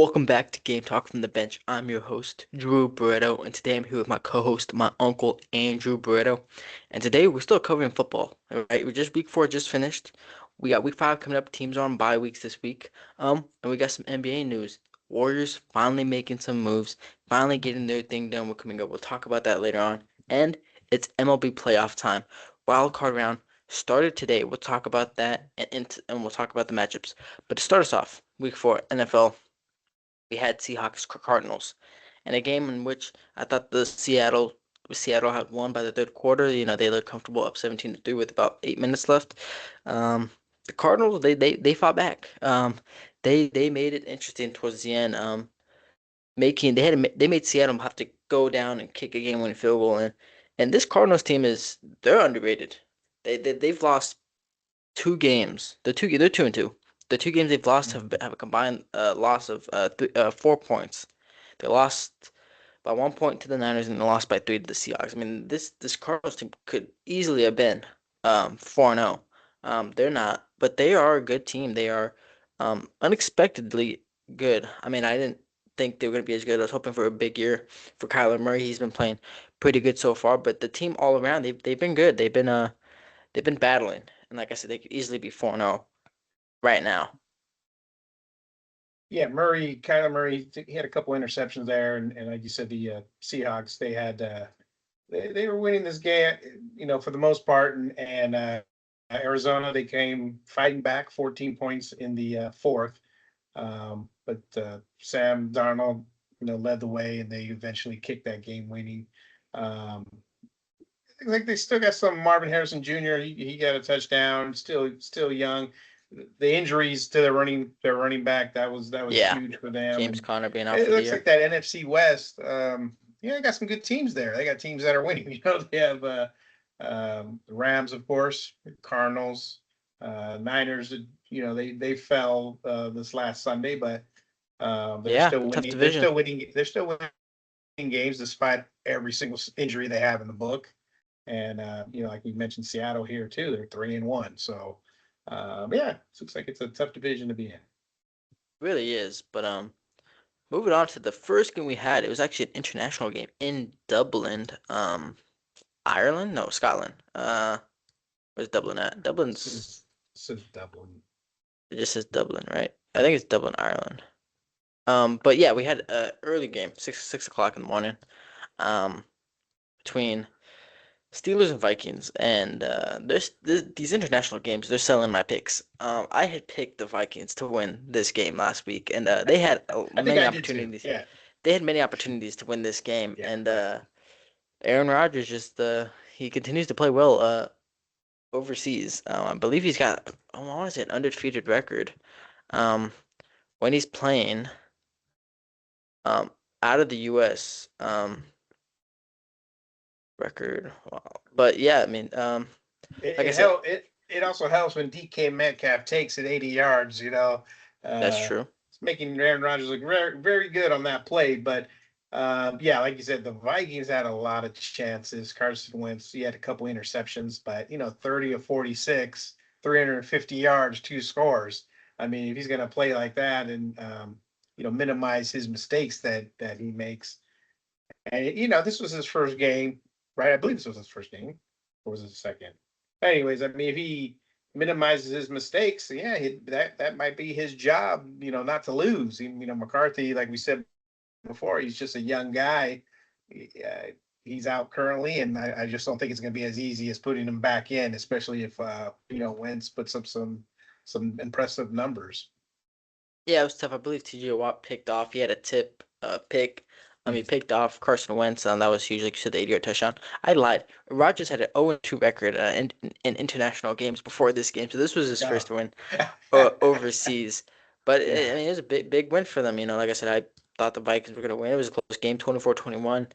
Welcome back to Game Talk from the Bench. I'm your host, Drew Barreto, and today I'm here with my co-host, my uncle Andrew Barreto. And today we're still covering football. All right, we're just week 4 just finished. We got week 5 coming up. Teams are on bye weeks this week. And we got some NBA news. Warriors finally making some moves, finally getting their thing done with Kuminga. We'll talk about that later on. And it's MLB playoff time. Wild card round started today. We'll talk about that and we'll talk about the matchups. But to start us off, week 4 NFL. We had Seahawks Cardinals, and a game in which I thought the Seattle had won by the third quarter. You know, they looked comfortable up 17-3 with about 8 minutes left. Um, the Cardinals they fought back. They made it interesting towards the end. Making they made Seattle have to go down and kick a game-winning field goal, and this Cardinals team they're underrated. They've lost 2 games. They're 2-2. The 2 games they've lost have a combined loss of 4 points. They lost by 1 point to the Niners and they lost by 3 to the Seahawks. I mean, this Cardinals team could easily have been 4-0. They're not, but they are a good team. They are unexpectedly good. I mean, I didn't think they were going to be as good. I was hoping for a big year for Kyler Murray. He's been playing pretty good so far, but the team all around they've been good. They've been battling, and like I said, they could easily be 4-0 right now. Yeah, Kyler Murray, he had a couple interceptions there, and like you said, the Seahawks, they were winning this game, for the most part, and Arizona, they came fighting back, 14 points in the fourth, but Sam Darnold, led the way, and they eventually kicked that game winning. Um, like they still got some Marvin Harrison Jr. He got a touchdown, still young. The injuries to their running back that was Yeah, huge for them, James and Conner being out it for the looks like year. that NFC West. They got some good teams there. They got teams that are winning. They have the Rams, of course, Cardinals, Niners. They fell this last Sunday, but they're Yeah, still tough winning. They're division. still winning. They're still winning games despite every single injury they have in the book. And like you mentioned, Seattle here too. They're 3-1. So yeah, it looks like it's a tough division to be in. Really is. But moving on to the first game we had, it was actually an international game in Dublin. Ireland? No, Scotland. Where's Dublin at? This Dublin's is this is Dublin. it just says Dublin, right? I think it's Dublin, Ireland. But yeah, we had a early game, six o'clock in the morning. Um, between Steelers and Vikings, and these international games, they're selling my picks. I had picked the Vikings to win this game last week, and they had I think many I did too. opportunities. Yeah, They had many opportunities to win this game, yeah, and yeah. Aaron Rodgers just he continues to play well overseas. I believe he's got I want to say an undefeated record. Um, when he's playing um out of the U.S. Record. Wow. But yeah, I mean It like I it said, help it also helps when DK Metcalf takes it 80 yards. that's Uh, true. it's making Aaron Rodgers look very very good on that play. But yeah, like you said, the Vikings had a lot of chances. Carson Wentz, he had a couple interceptions, but 30 of 46, 350 yards, 2 scores. I mean, if he's going to play like that and minimize his mistakes that he makes, and this was his first game, right? I believe this was his first game, or was it the second? Anyways, I mean, if he minimizes his mistakes, yeah, that might be his job. Not to lose. McCarthy, like we said before, he's just a young guy. Uh, he's out currently, and I just don't think it's going to be as easy as putting him back in, especially if Wentz puts up some impressive numbers. Yeah, it was tough. I believe TJ Watt picked off. He had a tip pick. He picked off Carson Wentz, and that was huge. Like you said, the 80-yard touchdown. I lied. Rodgers had an 0-2 record in international games before this game, so this was his Yeah, first win overseas. But yeah. I mean, it was a big win for them. Like I said, I thought the Vikings were going to win. It was a close game, 24-21.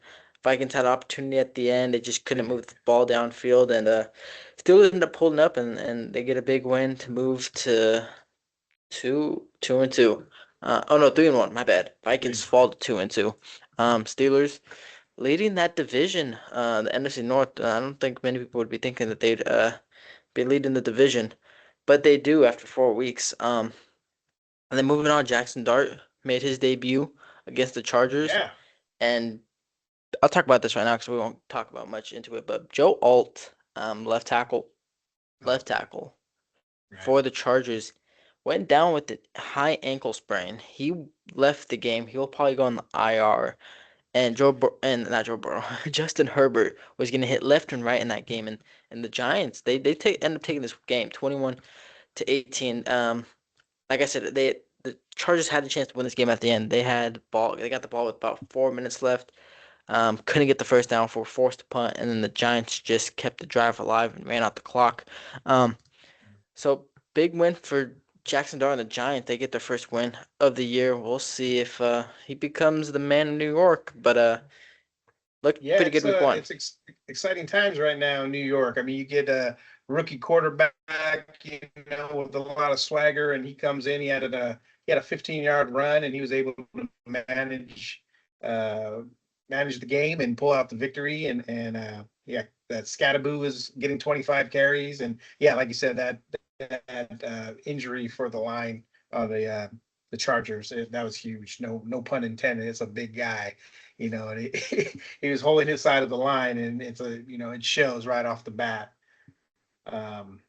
Vikings had an opportunity at the end. They just They couldn't move did. the ball downfield, and still ended up pulling up, and they get a big win to move to 2-2. Oh no, 3-1. My bad. Vikings fall to 2-2. Steelers leading that division, the NFC North. I don't think many people would be thinking that they'd be leading the division, but they do after 4 weeks. And then moving on, Jackson Dart. made his debut against the Chargers, Yeah. and I'll talk about this right now because we won't talk about much into it. But Joe Alt, Oh, left tackle right. for the Chargers, went down with a high ankle sprain. He left the game. He will probably go on the IR. And and not Joe Burrow, Justin Herbert was getting hit left and right in that game, and the Giants end up taking this game 21-18. Like I said, the Chargers had a chance to win this game at the end. They got the ball with about 4 minutes left. Couldn't get the first down, for forced to punt, and then the Giants just kept the drive alive and ran out the clock. Um, so big win for Jackson Dart and the Giants. They get their first win of the year. We'll see if he becomes the man in New York, but looked Yeah, pretty good week one. exciting times right now in New York. I mean, you get a rookie quarterback, with a lot of swagger, and he comes in. He had a 15-yard run, and he was able to uh, manage the game and pull out the victory. And yeah, that Scattaboo is getting 25 carries, and yeah, like you said, that injury for the line on the Chargers, that was huge. No pun intended. It's a big guy, and he was holding his side of the line, and it shows right off the bat. Um,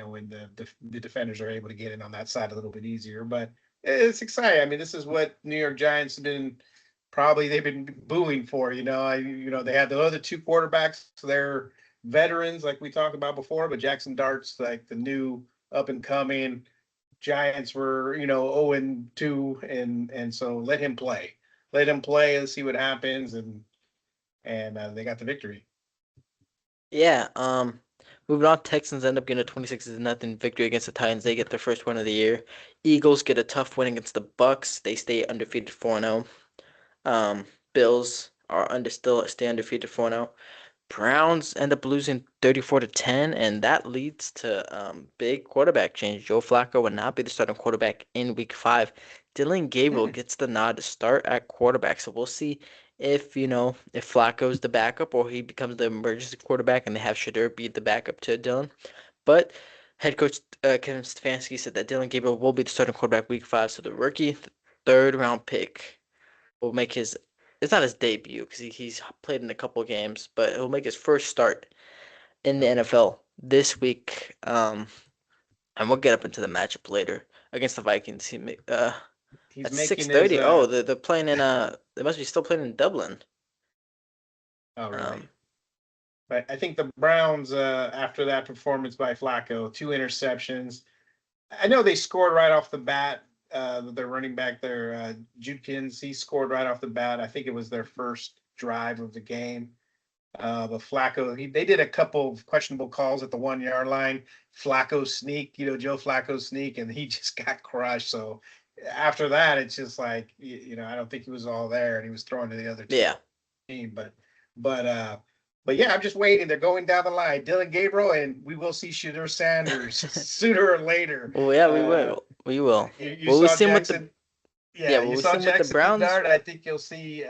when the defenders are able to get in on that side a little bit easier, but it's exciting. I mean, this is what New York Giants have been probably they've been booing for. They had the other two quarterbacks. So they're veterans, like we talked about before, but Jackson Dart's like the new up and coming. Giants were 0-2, and so let him play. Let him play and see what happens, and they got the victory. Yeah. Moving on, Texans end up getting a 26-0 victory against the Titans. They get their first win of the year. Eagles get a tough win against the Bucks. They stay undefeated 4-0. Bills are still stay undefeated 4-0. Browns end up losing 34-10, and that leads to big quarterback change. Joe Flacco would not be the starting quarterback in Week 5. Dylan Gabriel Hmm. gets the nod to start at quarterback, so we'll see if Flacco's the backup or he becomes the emergency quarterback, and they have Shadur be the backup to Dylan. But head coach Kevin Stefanski said that Dylan Gabriel will be the starting quarterback Week 5, so the rookie third round pick will make his it's not his debut because he's played in a couple of games, but he'll make his first start in the Okay. NFL this week. And we'll get up into the matchup later against the Vikings. He's At making his 6:30. Oh, they're playing in they must be still playing in Dublin. oh, really? Um, But I think the Browns, after that performance by Flacco, two interceptions. I know they scored right off the bat. Their running back, Judkins, he scored right off the bat. I think it was their first drive of the game. But Flacco, they did a couple of questionable calls at the 1 yard line. Flacco sneak, Joe Flacco sneak, and he just got crushed. So after that, it's just like, I don't think he was all there, and he was throwing to the other yeah. team. But uh, but yeah, I'm just waiting. They're going down the line. Dylan Gabriel, and we will see Shooter Sanders sooner or later. Well, yeah, we Uh, will. We will. you Well, we saw see him with the Jackson. yeah. Yeah, Well, you we see saw him with the Jackson Browns. Dart. I think you'll see.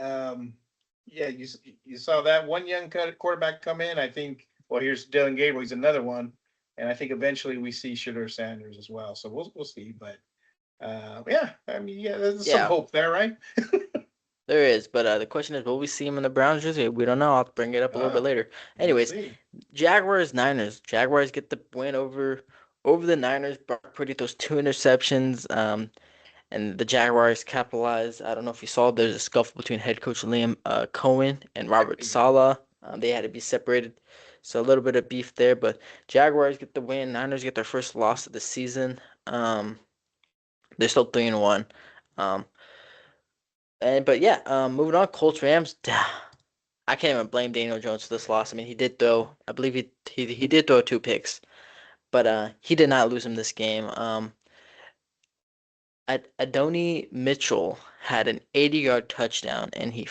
Yeah, you saw that one young quarterback come in. I think. Well, here's Dylan Gabriel. He's another one, and I think eventually we see Shooter Sanders as well. So we'll see. But yeah, I mean, yeah, there's some Yeah, hope there, right? there is. But the question is, will we see him in the Browns jersey? We don't know. I'll bring it up a little bit Uh, later. we'll Anyways, see. Jaguars Niners. Jaguars get the win over the Niners. Brock Purdy those two interceptions. And the Jaguars capitalized. I don't know if you saw, there's a scuffle between head coach Liam Cohen and Robert Yeah. Saleh. They had to be separated. So a little bit of beef there, but Jaguars get the win. Niners get their first loss of the season. They're still 3-1. Um, but yeah, moving on, Colts Rams. I can't even blame Daniel Jones for this loss. I mean, he did throw. I believe he did throw two picks, but he did not lose him this game. Adonai Mitchell had an 80-yard touchdown, and he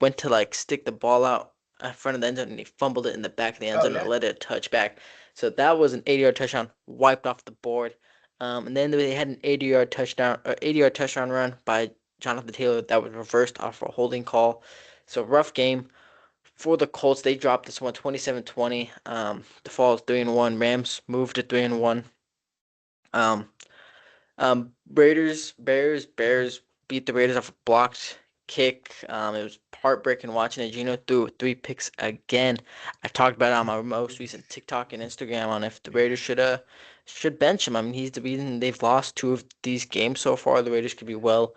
went to like stick the ball out in front of the end zone, and he fumbled it in the back of the end Oh zone and yeah. let it touch back. So that was an 80-yard touchdown, wiped off the board. And then they had an 80-yard touchdown run by Jonathan Taylor that was reversed off a holding call. So rough game for the Colts. They dropped this one 27-20. The fall is 3-1. Rams moved to 3-1. Um, Raiders, Bears. beat the Raiders off a blocked kick. It was heartbreaking watching it. Geno threw 3 picks again. I talked about it on my most recent TikTok and Instagram on if the Raiders should bench him. I mean, he's the reason they've lost 2 of these games so far. The Raiders could be well.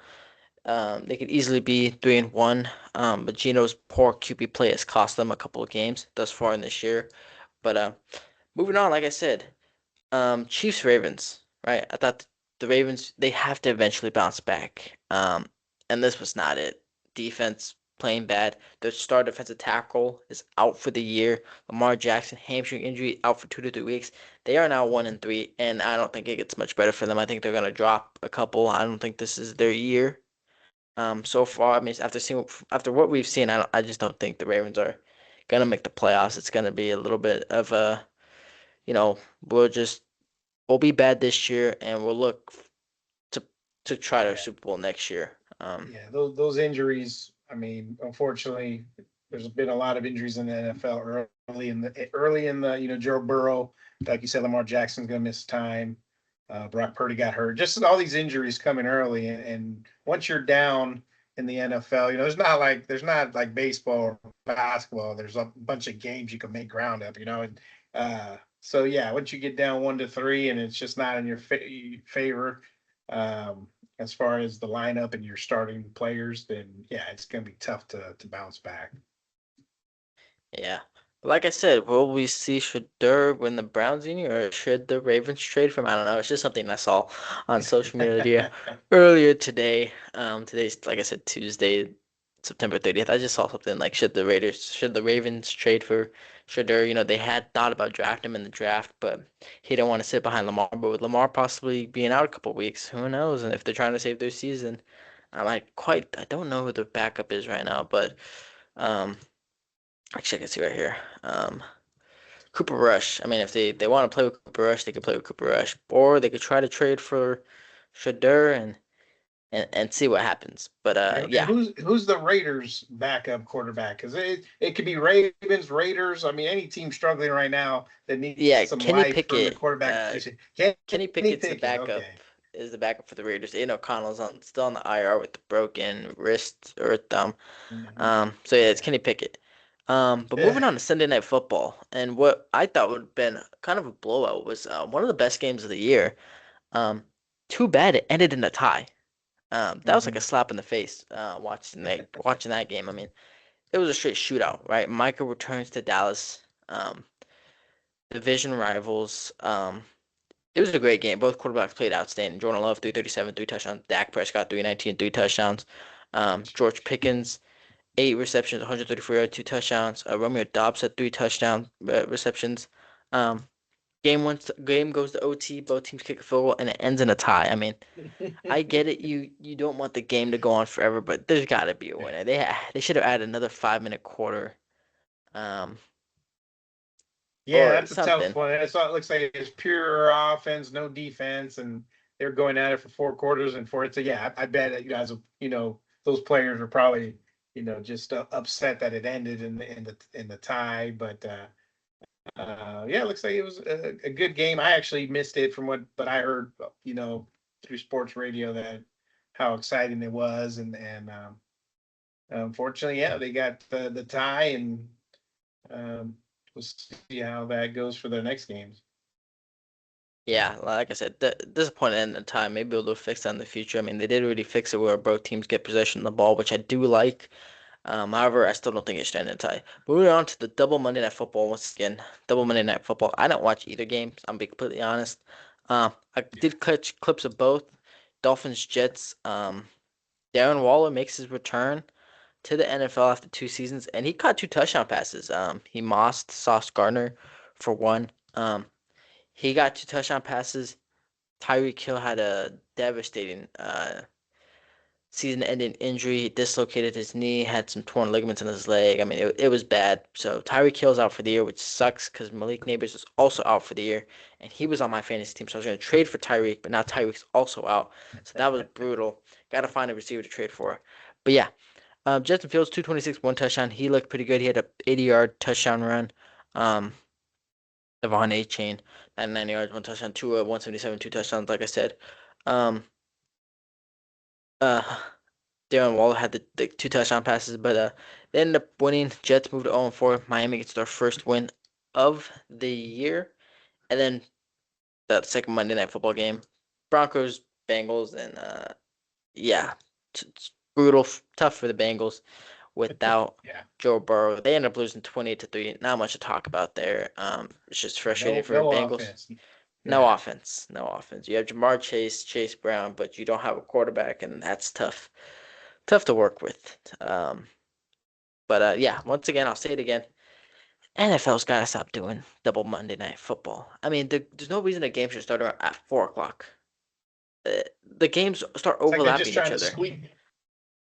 They could easily be 3-1. But Geno's poor QB play has cost them a couple of games thus far in this year. But moving on, like I said, Chiefs Ravens, right? I thought the Ravens they have to eventually bounce back. And this was not it. Defense playing bad. Their star defensive tackle is out for the year. Lamar Jackson hamstring injury out for 2 to 3 weeks. They are now 1-3, and I don't think it gets much better for them. I think they're gonna drop a couple. I don't think this is their year. So far, I mean, after what we've seen, I just don't think the Ravens are gonna make the playoffs. It's gonna be a little bit of a, you know, we'll be bad this year, and we'll look to try to Yeah, Super Bowl next year. yeah. Those injuries. I mean, unfortunately, there's been a lot of injuries in the NFL early in the Joe Burrow, like you said, Lamar Jackson's gonna miss time. Brock Purdy got hurt. Just all these injuries coming early, and once you're down in the NFL, there's not like baseball or basketball. There's a bunch of games you can make ground up, and so yeah, once you get down 1-3, and it's just not in your favor, um, as far as the lineup and your starting players, then yeah, it's gonna be tough to bounce back. Yeah. But like I said, will we see Shador win the Browns uni or should the Ravens trade for him? I don't know. It's just something I saw on social media earlier today. Today's like I said, Tuesday, September 30th. I just saw something like should the Ravens trade for Shador? They had thought about drafting him in the draft, but he didn't want to sit behind Lamar. But with Lamar possibly being out a couple weeks, who knows? And if they're trying to save their season, I don't know who the backup is right now, but um actually, I can see right here. Cooper Rush. I mean, if they want to play with Cooper Rush, they could play with Cooper Rush, or they could try to trade for Shador and see what happens. But And yeah, who's the Raiders' backup quarterback? Because it could be Ravens, Raiders. I mean, any team struggling right now that needs yeah, some Kenny life from the Pickett. quarterback position. Kenny Kenny Pickett's the Pickett. backup. Okay. Is the backup for the Raiders. Aiden O'Connell's still on the IR with the broken wrist or thumb. Hmm. So yeah, it's Yeah. Kenny Pickett. But Yeah. moving on to Sunday Night Football, and what I thought would have been kind of a blowout was one of the best games of the year. Um, Too bad it ended in a tie. That was like a Hmm. slap in the face. Watching that game. I mean, it was a straight shootout, right? Micah returns to Dallas, division rivals. It was a great game. Both quarterbacks played outstanding. Jordan Love 337, 3 touchdowns. Dak Prescott 319, 3 touchdowns. George Pickens 8 receptions, 134 yards, 2 touchdowns. Romeo Doubs had 3 touchdown receptions. Um, game goes to OT. Both teams kick a field goal, and it ends in a tie. I mean, I get it. You don't want the game to go on forever, but there's got to be a winner. They should have added another 5 minute quarter, um, Yeah, or that's a tough something. one. It looks like it's pure offense, no defense, and they're going at it for 4 quarters and for it to yeah. I bet as those players were probably just upset that it ended in the tie, but yeah, it looks like it was a good game. I actually missed it from what, but I heard through sports radio that how exciting it was, and unfortunately, yeah, they got the tie, and we'll see how that goes for their next games. Yeah, like I said, disappointed in the time. Maybe they'll fix that in the future. I mean, they did really fix it where both teams get possession of the ball, which I do like. However, I still don't think it's trending tie. Moving on to the double Monday Night Football once again. Double Monday Night Football. I don't watch either game. I'm being completely honest. I Yeah. did catch clips of both. Dolphins Jets. Darren Waller makes his return to the NFL after 2 seasons, and he caught 2 touchdown passes. He mossed Sauce Gardner for one. He got 2 touchdown passes. Tyreek Hill had a devastating season-ending injury. He dislocated his knee, had some torn ligaments in his leg. I mean, it was bad. So Tyreek Hill's out for the year, which sucks because Malik Neighbors is also out for the year, and he was on my fantasy team. So I was going to trade for Tyreek, but now Tyreek's also out. So that was brutal. Got to find a receiver to trade for. But yeah, Justin Fields, 226, 1 touchdown. He looked pretty good. He had a 80-yard touchdown run. Um, Devon A. Chain, 99 yards, 1 touchdown. Tua, 177, 2 touchdowns, like I said. Um, Darren Waller had the two touchdown passes, but they ended up winning. Jets moved to 0-4. Miami gets their first win of the year, and then that second Monday Night Football game, Broncos Bengals, and yeah, it's brutal, tough for the Bengals without Yeah. Joe Burrow. They ended up losing 28-3. Not much to talk about there. It's just Yeah. frustrating No, for no Bengals. offense. No Yeah. offense, no offense. You have Jamar Chase, Chase Brown, but you don't have a quarterback, and that's tough, tough to work with. But yeah, once again, I'll say it again. NFL's got to stop doing double Monday Night Football. I mean, there's no reason a game should start at 4 o'clock. The games start It's like they're just overlapping each trying to other. squeak.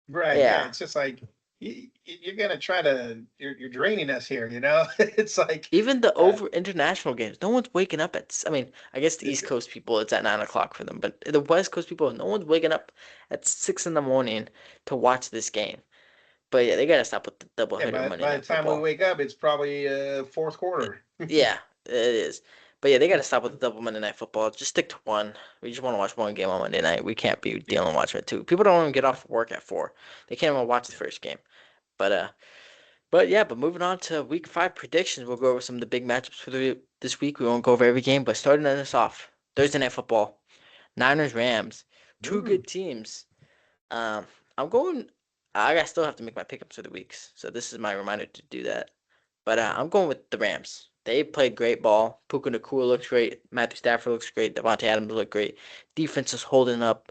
Right. Yeah. Yeah, It's just like you're gonna try to you're draining us here. It's like even the uh, over international games, no one's waking up at. I mean, I guess the East Coast people, it's at 9 o'clock for them, but the West Coast people, no one's waking up at 6 in the morning to watch this game. But yeah, they gotta stop with the double yeah. header By Monday by the Night time we Football. wake up, it's probably fourth It- quarter. yeah, it is. But yeah, they gotta stop with the double Monday Night Football. Just stick to one. We just want to watch one game on Monday night. We can't be Yeah. dealing with watching it two. People don't even get off work at 4. They can't even watch the first game. But but moving on to week 5 predictions, we'll go over some of the big matchups for this week. We won't go over every game, but starting us off, Thursday Night Football, Niners Rams, two Mm. good teams. Um, I'm going. I still have to make my pickups for the weeks, so this is my reminder to do that. But I'm going with the Rams. They played great ball. Puka Nacua looks great. Matthew Stafford looks great. Devontae Adams look great. Defense is holding up.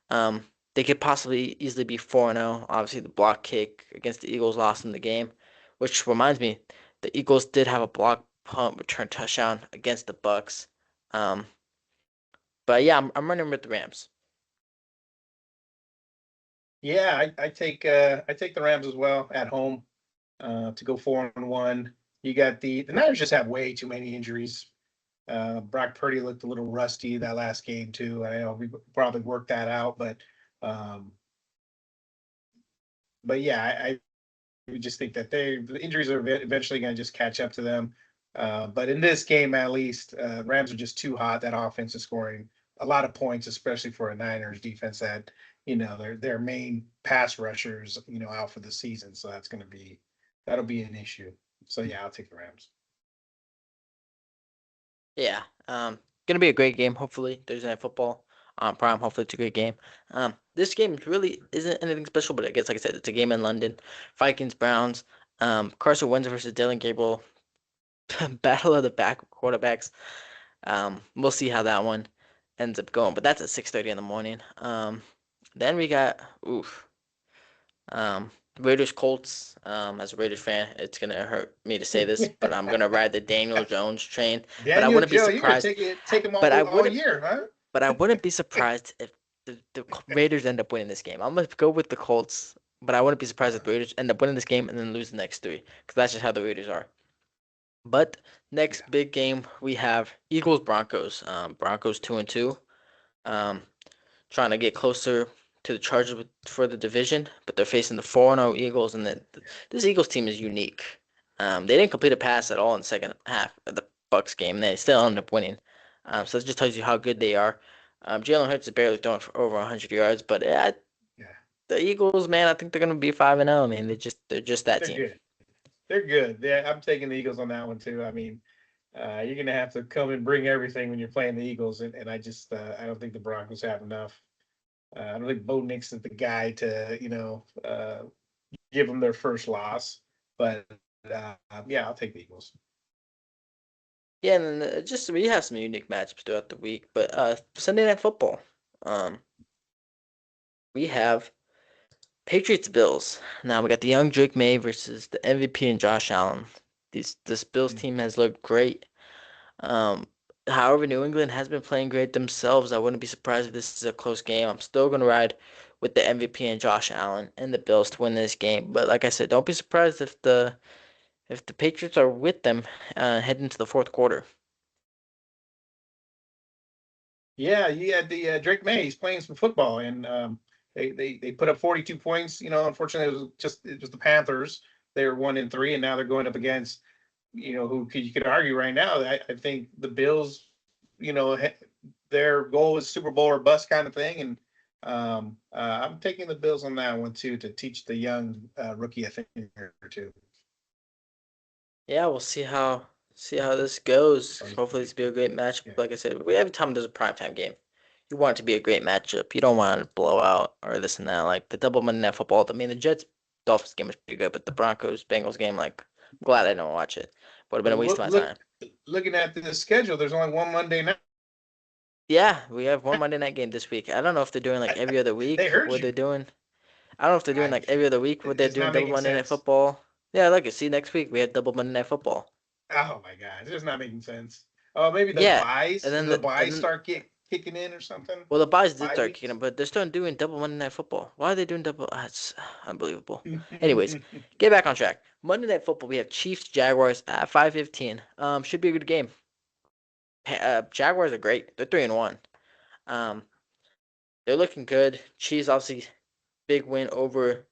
They could possibly easily be 4-0. Obviously, the block kick against the Eagles lost in the game, which reminds me, the Eagles did have a block punt return touchdown against the Bucks. Um, but yeah, I'm running with the Rams. Yeah, I take the Rams as well at home to go 4-1. You got the Niners just have way too many injuries. Brock Purdy looked a little rusty that last game too. I know we probably worked that out, um, but yeah, I just think that the injuries are eventually going to just catch up to them. But in this game, at least, Rams are just too hot. That offense is scoring a lot of points, especially for a Niners defense that their main pass rushers out for the season. So that'll be an issue. So yeah, I'll take the Rams. Yeah. Gonna be a great game. Hopefully, Thursday Night Football on Prime. Hopefully, it's a great game. This game really isn't anything special, but I guess, like I said, it's a game in London. Vikings Browns. Carson Wentz versus Dylan Gabriel. Battle of the back quarterbacks. We'll see how that one ends up going, but that's at 6:30 in the morning. Then we got oof. Um, Raiders Colts. As a Raiders fan, it's gonna hurt me to say this, but I'm gonna ride the Daniel Jones train. But I Daniel wouldn't be Joe, you're gonna surprised. take him But I all wouldn't. year, huh? But I wouldn't be surprised if the Raiders end up winning this game. I'm gonna go with the Colts, but I wouldn't be surprised if the Raiders end up winning this game and then lose the next 3, because that's just how the Raiders are. But Yeah. next big game we have Eagles Broncos. Broncos 2-2. Um, trying to get closer to the Chargers for the division, but they're facing the 4-0 Eagles, and this Eagles team is unique. They didn't complete a pass at all in the second half of the Bucks game, and they still ended up winning. So it just tells you how good they are. Jalen Hurts is barely throwing for over 100 yards, but Yeah. the Eagles, man, I think they're gonna be 5-0. I mean, they're just that They're team. good. They're good. Yeah, I'm taking the Eagles on that one too. I mean, you're gonna have to come and bring everything when you're playing the Eagles, and I don't think the Broncos have enough. I don't think Bo Nix is the guy to give them their first loss, but yeah, I'll take the Eagles. Yeah, and then, just we have some unique matchups throughout the week, but Sunday Night Football, um, we have Patriots Bills. Now we got the young Drake May versus the MVP and Josh Allen. This Bills Mm. team has looked great. Um, However, New England has been playing great themselves. I wouldn't be surprised if this is a close game. I'm still gonna ride with the MVP and Josh Allen and the Bills to win this game. But like I said, don't be surprised if the Patriots are with them heading into the fourth quarter. Yeah, you had the Drake May. He's playing some football, and they put up 42 points. Unfortunately, it was the Panthers. They were 1-3, and now they're going up against who you could argue right now. I think the Bills, you know, their goal is Super Bowl or bust kind of thing, and I'm taking the Bills on that one too to teach the young rookie a thing or two. Yeah, we'll see how this goes. So, Hopefully, it's be a great match. yeah. Like I said, every time there's a primetime game, you want it to be a great matchup. You don't want to blow out or this and that. Like the double Monday Night Football. I mean, the Jets Dolphins game was pretty good, but the Broncos Bengals game, like, I'm glad I didn't watch it. Would have been a Well, waste of my time. looking at the schedule, there's only one Monday night. Yeah, we have one Monday night game this week. I don't know if they're doing like every other They week. heard What they're you. doing. I don't know if they're doing I, like every other week. What they're it's doing not double making Monday Night sense. Football. Yeah, look, see next week we have double Monday Night Football. Oh my god, it's just not making sense. Oh, maybe the Yeah, and buys, then the the and buys then start kicking in or something. well, the buys did Bye start kicking weeks. up, but they're still doing double Monday Night Football. Why are they doing double? It's unbelievable. Anyways, get back on track. Monday Night Football, we have Chiefs Jaguars at 5:15. Should be a good game. Jaguars are great. They're 3-1. Um, they're looking good. Chiefs obviously big win over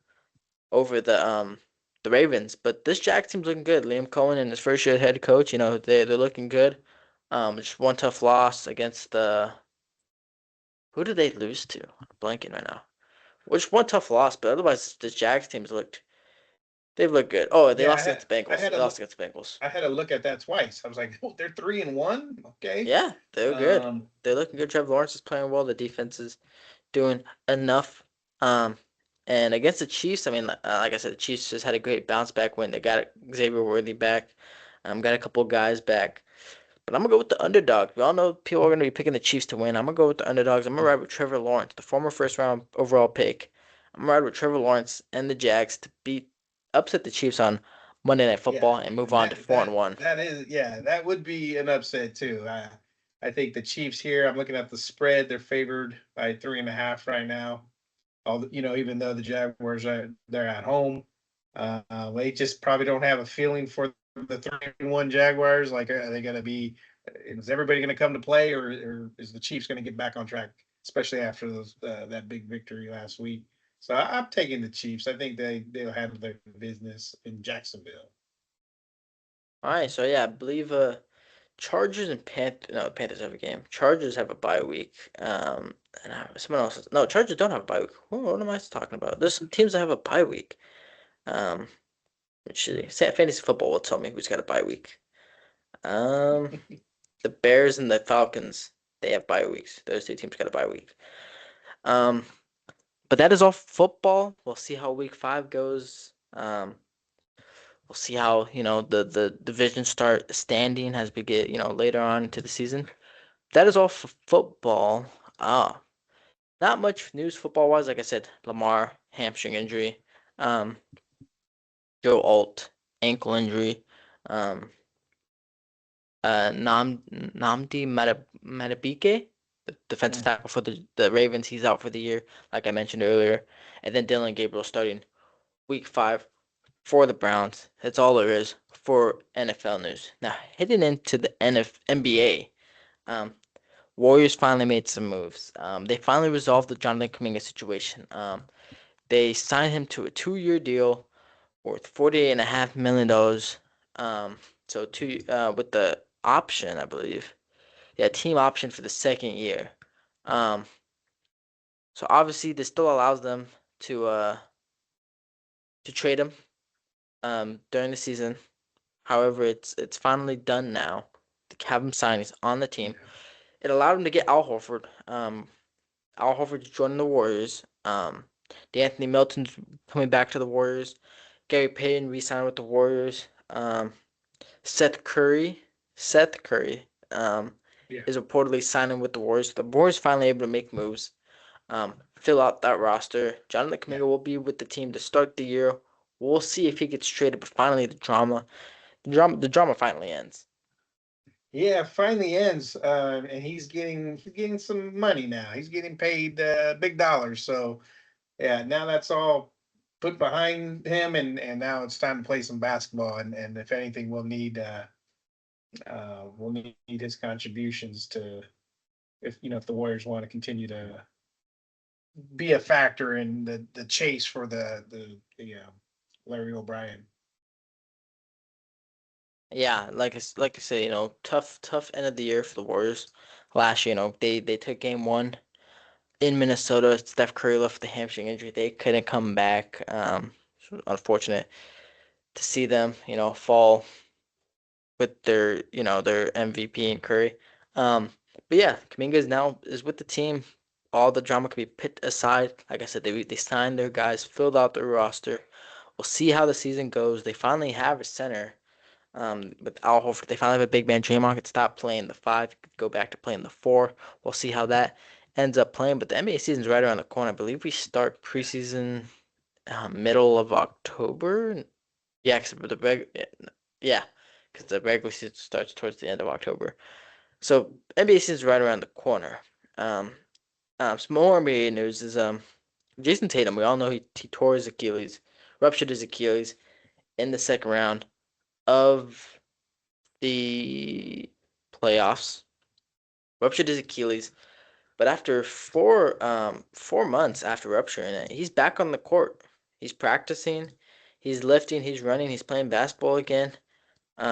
the Ravens, but this Jack team's looking good. Liam Cohen and his first year head coach, they're looking good. Just one tough loss against the who did they lose to? I'm blanking right now. Which one tough loss, but otherwise the Jags teams they've looked good. Oh, they Yeah, lost against the I Bengals. had They a lost look. against the Bengals. I had to look at that twice. I was like, oh, they're 3-1. Okay. Yeah, they're good. Um, They're looking good. Trevor Lawrence is playing well. The defense is doing enough. Um, and against the Chiefs, I mean, like I said, the Chiefs just had a great bounce back win. They got Xavier Worthy back. Got a couple guys back. But I'm gonna go with the underdog. We all know people are gonna be picking the Chiefs to win. I'm gonna go with the underdogs. I'm gonna ride with Trevor Lawrence, the former first round overall pick. I'm gonna ride with Trevor Lawrence and the Jags to upset the Chiefs on Monday Night yeah, Football and move and on to that 4-1. that is yeah, that would be an upset too. I think the Chiefs here. I'm looking at the spread. They're favored by 3.5 right now. Even though the Jaguars they're at home, they just probably don't have a feeling for the 3-1 Jaguars. Like, are they going to be? Is everybody going to come to play, or is the Chiefs going to get back on track, especially after that big victory last week? So I'm taking the Chiefs. I think they'll handle their business in Jacksonville. All right, so yeah, I believe Chargers and Panthers. No, Panthers have a game. Chargers have a bye week. And someone else. No, Chargers don't have a bye week. What am I talking about? There's some teams that have a bye week. Um, actually, fantasy football will tell me who's got a bye week. Um, the Bears and the Falcons, they have bye weeks. Those two teams got a bye week. Um, but that is all football. We'll see how week 5 goes. We'll see how, the divisions start standing as we get, later on into the season. That is all for football. Not much news football wise. Like I said, Lamar hamstring injury. Um, Joe Alt ankle injury. Um, Namdi Matabike, the defensive Mm, tackle for the Ravens, he's out for the year, like I mentioned earlier. And then Dylan Gabriel starting week 5 for the Browns. That's all there is for NFL news. Now, heading into the NBA, um, Warriors finally made some moves. They finally resolved the Jonathan Kuminga situation. They signed him to a 2-year deal worth $48.5 million. So with the option, I believe. Yeah, team option for the second year. Um, so obviously this still allows them to trade him during the season. However, it's finally done now. To have him sign, he's on the team. yeah, It allowed him to get Al Horford. Al Horford joining the Warriors. D'Anthony Melton's coming back to the Warriors. Gary Payton re-signed with the Warriors. Seth Curry, Seth Curry, yeah, is reportedly signing with the Warriors. The Warriors finally able to make moves, fill out that roster. Jonathan Kuminga yeah. will be with the team to start the year. We'll see if he gets traded, but finally the drama finally ends. Yeah, finally ends, and he's getting some money now. He's getting paid big dollars. So yeah, now that's all put behind him, and now it's time to play some basketball. And if anything, we'll need his contributions to if the Warriors want to continue to be a factor in the chase for the Larry O'Brien. Yeah, like I said, tough end of the year for the Warriors. Last year, they took game 1 in Minnesota. Steph Curry left with a hamstring injury. They couldn't come back. So unfortunate to see them, fall with their MVP and Curry. Um, but yeah, Kuminga is with the team. All the drama can be put aside. Like I said, they signed their guys, filled out their roster. We'll see how the season goes. They finally have a center. With Al Horford, they finally have a big man. Draymond could stop playing the five, go back to playing the four. We'll see how that ends up playing. But the NBA season's right around the corner. I believe we start preseason middle of October. Yeah, yeah, because the regular season starts towards the end of October. So NBA season's right around the corner. Um, some more NBA news is Jason Tatum. We all know he tore his Achilles, ruptured his Achilles in the second round of the playoffs. Ruptured his Achilles, but after 4 months after rupturing it, he's back on the court. He's practicing, he's lifting, he's running, he's playing basketball again.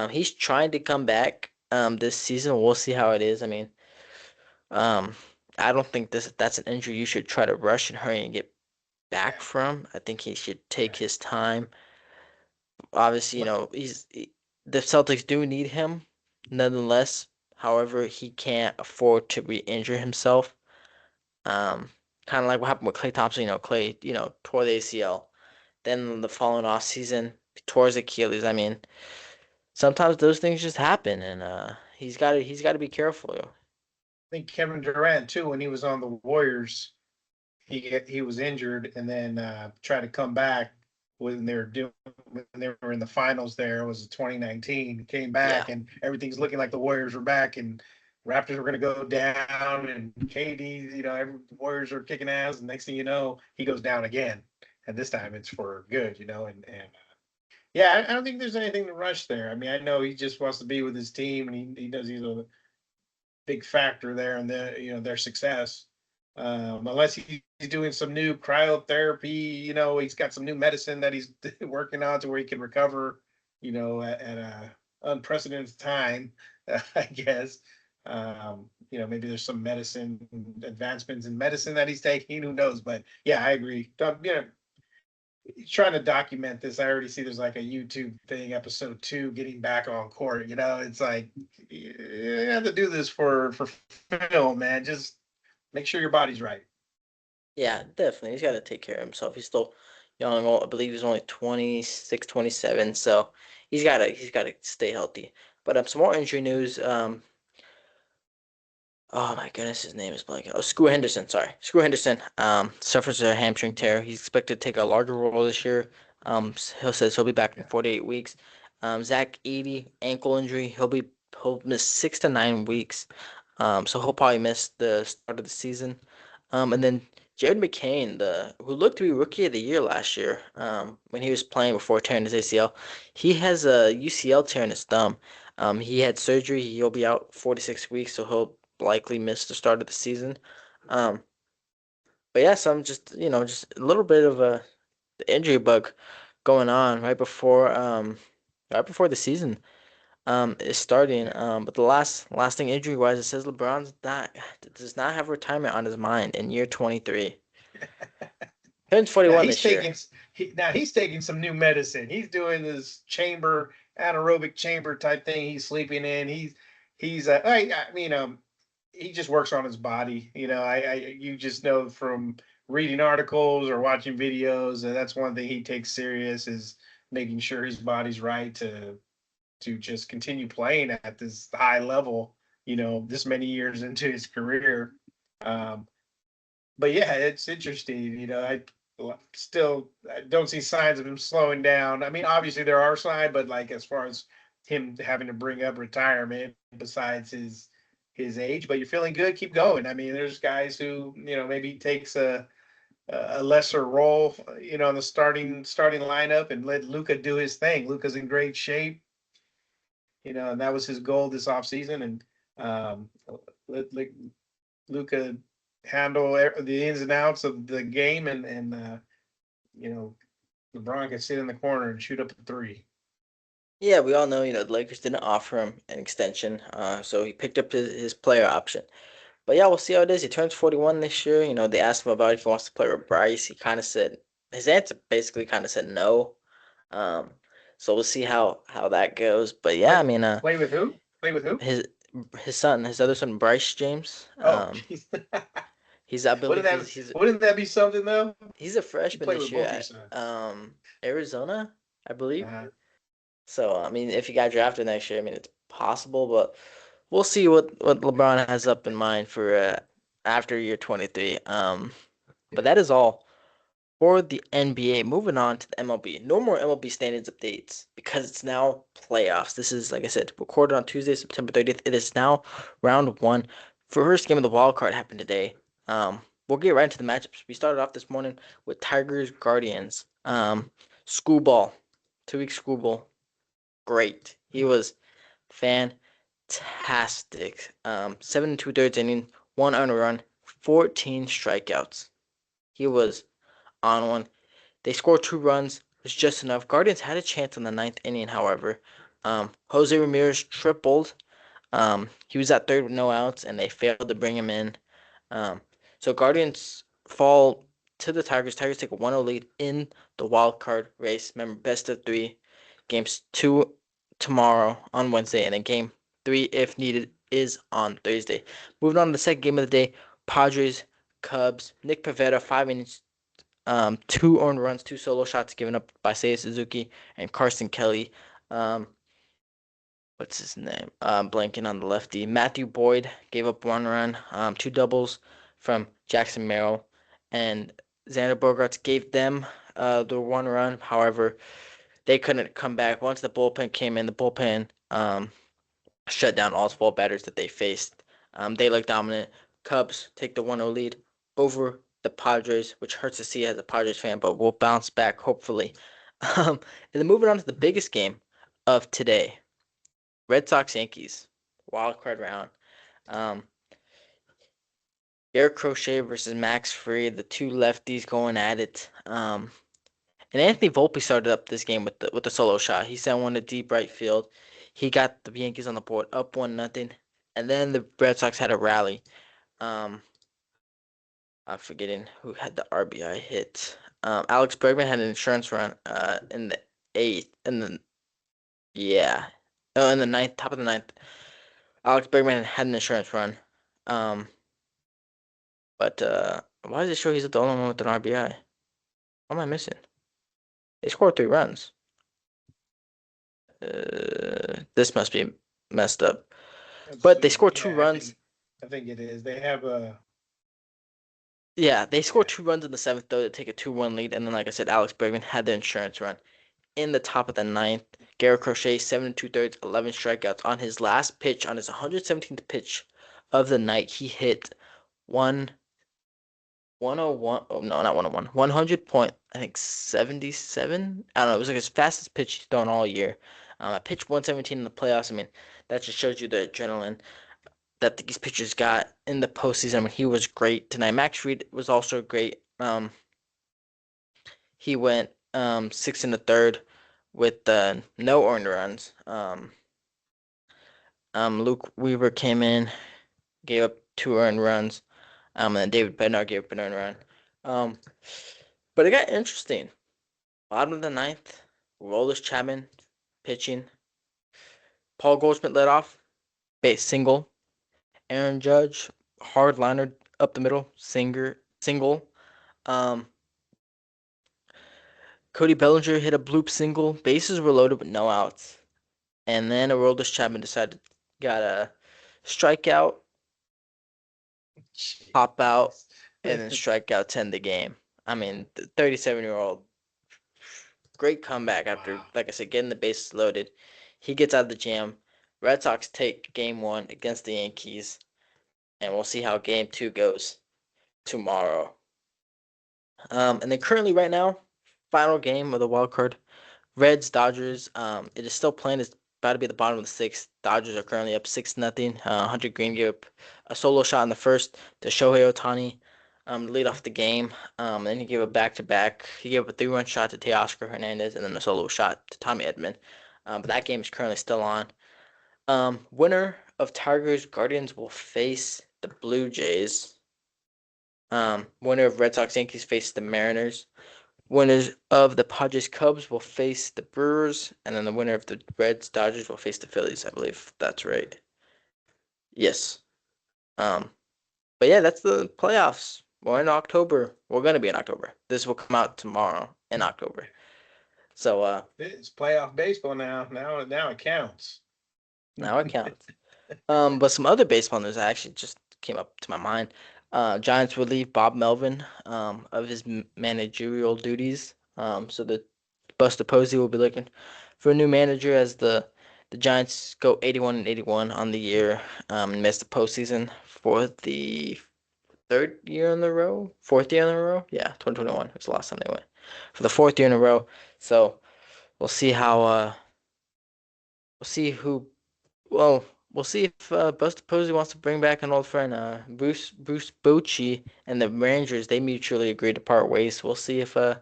He's trying to come back this season. We'll see how it is. I mean, um, I don't think that's an injury you should try to rush and hurry and get Yeah, back from. I think he should take right. his time. Obviously, But the Celtics do need him, nonetheless. However, he can't afford to re-injure himself. Um, kind of like what happened with Klay Thompson. Klay, tore the ACL. Then the following off season, he tore his Achilles. I mean, sometimes those things just happen, and he's got to be careful. I think Kevin Durant too, when he was on the Warriors, he was injured and then tried to come back when they were in the finals. There it was 2019. Came Yeah, back and everything's looking like the Warriors were back and Raptors were going to go down and KD, the Warriors are kicking ass. And next thing you know, he goes down again, and this time it's for good. And yeah, I don't think there's anything to rush there. I mean, I know he just wants to be with his team, and he knows he's a big factor there in their success. Unless he's doing some new cryotherapy, he's got some new medicine that he's working on to where he can recover, at a unprecedented time, I guess. Maybe there's some medicine advancements in medicine that he's taking. Who knows? But yeah, I agree. He's trying to document this. I already see there's like a YouTube thing, episode 2, getting back on court. It's like you have to do this for film, man. Just make sure your body's right. yeah, definitely. He's got to take care of himself. He's still young. I believe he's only 26, 27. So he's got to stay healthy. But some more injury news. Oh my goodness, his name is blanking. Oh, Screw Henderson. Sorry, Screw Henderson. Suffers a hamstring tear. He's expected to take a larger role this year. He'll be back in Yeah. 48 weeks. Zach Edey, ankle injury. He'll miss 6 to 9 weeks. So he'll probably miss the start of the season. And then Jared McCain, the who looked to be rookie of the year last year, when he was playing before tearing his ACL, he has a UCL tear in his thumb. He had surgery. He'll be out 46 weeks, so he'll likely miss the start of the season. Um, but yeah, some just a little bit of a injury bug going on right before the season is starting. Yeah. But the last thing injury wise, it says LeBron's not does not have retirement on his mind in year 23. Turns Now 41 he's this year. taking he's taking some new medicine. He's doing this chamber anaerobic chamber type thing. He's sleeping in. He's I mean he just works on his body. I you just know from reading articles or watching videos, and that's one thing he takes serious is making sure his body's right to just continue playing at this high level. This many years into his career. Um, but yeah, it's interesting. I don't see signs of him slowing down. I mean, obviously there are signs, but like as far as him having to bring up retirement, besides his age, but you're feeling good, keep going. I mean, there's guys who maybe takes a lesser role, in the starting lineup and let Luca do his thing. Luca's in great shape, and that was his goal this offseason. And let Luca handle the ins and outs of the game, and you know LeBron can sit in the corner and shoot up a three. Yeah, we all know the Lakers didn't offer him an extension, so he picked up his player option. But yeah, we'll see how it is. He turns 41 this year. They asked him about if he wants to play with Bryce. He kind of said his answer basically kind of said no. Um, so we'll see how that goes. But yeah, I Play mean, play with who? Play with who? his his other son, Bryce James. Oh, jeez. I Wouldn't believe that wouldn't that be something though? he's a You freshman play this with year both your at sons. Arizona, I believe. Uh, So I mean, if he got drafted next year, I mean, it's possible, but we'll see what LeBron has up in mind for after year 23. But yeah. that is all for the NBA. Moving on to the MLB. No more MLB standings updates because it's now playoffs. This is, like I said, recorded on Tuesday, September 30th. It is now round one. First game of the wild card happened today. We'll get right into the matchups. We started off this morning with Tigers Guardians. Schoolball, 2 week schoolball. Great. He was fantastic. 7 2/3 inning, 1 earned run, 14 strikeouts. He was on one. They scored 2 runs. Was just enough. Guardians had a chance in the ninth inning, however. Jose Ramirez tripled. He was at third with no outs, and they failed to bring him in. Um, so Guardians fall to the Tigers. Tigers take a 1-0 lead in the wild card race. Remember, best of three. Games two tomorrow on Wednesday, and then game three, if needed, is on Thursday. Moving on to the second game of the day, Padres, Cubs. Nick Pivetta, 5 innings, 2 earned runs, 2 solo shots given up by Seiya Suzuki and Carson Kelly. Um, what's his name? Blanking on the lefty. Matthew Boyd gave up 1 run, 2 doubles from Jackson Merrill, and Xander Bogaerts gave them the 1 run. However, they couldn't come back. Once the bullpen came in, the bullpen shut down all 12 batters that they faced. They looked dominant. Cubs take the 1-0 lead over the Padres, which hurts to see as a Padres fan, but we'll bounce back hopefully. And then moving on to the biggest game of today, Red Sox Yankees wild card round. Um, Garrett Crochet versus Max Free, the two lefties going at it. And Anthony Volpe started up this game with the solo shot. He sent one to deep right field. He got the Yankees on the board, up 1-0, and then the Red Sox had a rally. Um, I'm forgetting who had the RBI hit. Alex Bregman had an insurance run. In the eighth, yeah, in the ninth, top of the ninth. Alex Bregman had an insurance run. Um, but why does it show he's the only one with an RBI? What am I missing? They scored 3 runs. This must be messed up. Let's But they see. scored two Yeah, runs. I think it is. They have a Yeah, they scored yeah. 2 runs in the seventh though to take a 2-1 lead, and then like I said, Alex Bregman had the insurance run in the top of the ninth. Garrett Crochet 7 2/3, 11 strikeouts on his last pitch on his 117th pitch of the night. He hit one 101. Oh no, not 101. 100 point. I think 77. I don't know. It was like his fastest pitch he's thrown all year. I pitched 117 in the playoffs. I mean, that just shows you the adrenaline that these pitchers got in the postseason. I mean, he was great tonight. Max Reed was also great. He went 6 and a third with no earned runs. Luke Weaver came in, gave up 2 earned runs. And then David Bednar gave up an earned run. Um, but it got interesting. Bottom of the ninth, Roldis Chapman pitching. Paul Goldschmidt led off, base single. Aaron Judge, hard liner up the middle, single. Um, Cody Bellinger hit a bloop single. Bases were loaded with no outs. And then Aroldis Chapman decided got a strikeout, pop out, Jesus. and then strikeout 10 the game. I mean, the 37-year-old, great comeback after, Wow. like I said, getting the bases loaded. He gets out of the jam. Red Sox take game one against the Yankees, and we'll see how game two goes tomorrow. And then currently, right now, final game of the wild card, Reds Dodgers. It is still playing. It's about to be at the bottom of the sixth. Dodgers are currently up 6-0. Hunter Green gave up a solo shot in the first to Shohei Ohtani, to lead off the game. Then he gave a back-to-back. He gave up a 3-run shot to Teoscar Hernandez and then a solo shot to Tommy Edman. But that game is currently still on. Winner of Tigers Guardians will face the Blue Jays. Winner of Red Sox Yankees face the Mariners. Winners of the Padres Cubs will face the Brewers, and then the winner of the Reds Dodgers will face the Phillies. I believe that's right. Yes. Um, but yeah, that's the playoffs. We're in October. We're gonna be in October. This will come out tomorrow in October. So It's playoff baseball now. Now it counts. now it counts. But some other baseball news I actually just came up to my mind. Giants relieve Bob Melvin of his managerial duties. So the Buster Posey will be looking for a new manager as the Giants go 81 and 81 on the year, and miss the postseason for the third year in a row, fourth year in a row. Yeah, 2021 was the last time they went for the fourth year in a row. So we'll see how we'll see who well, we'll see if Buster Posey wants to bring back an old friend, Bruce Bochy, and the Rangers. They mutually agreed to part ways. We'll see if an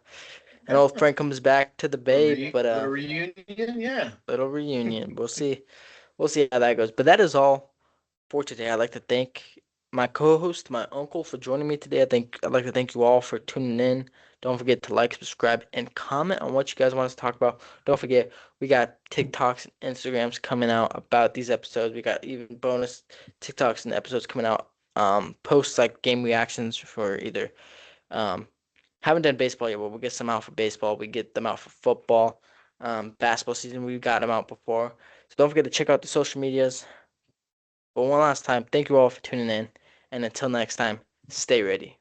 old friend comes back to the Bay, but Little reunion, yeah. little reunion. We'll see. We'll see how that goes. But that is all for today. I'd like to thank my co-host, my uncle, for joining me today. I'd like to thank you all for tuning in. Don't forget to like, subscribe, and comment on what you guys want us to talk about. Don't forget, we got TikToks and Instagrams coming out about these episodes. We got even bonus TikToks and episodes coming out. Posts like game reactions for either um haven't done baseball yet, but we'll get some out for baseball. We get them out for football. Basketball season, we got them out before. So don't forget to check out the social medias. But one last time, thank you all for tuning in. And until next time, stay ready.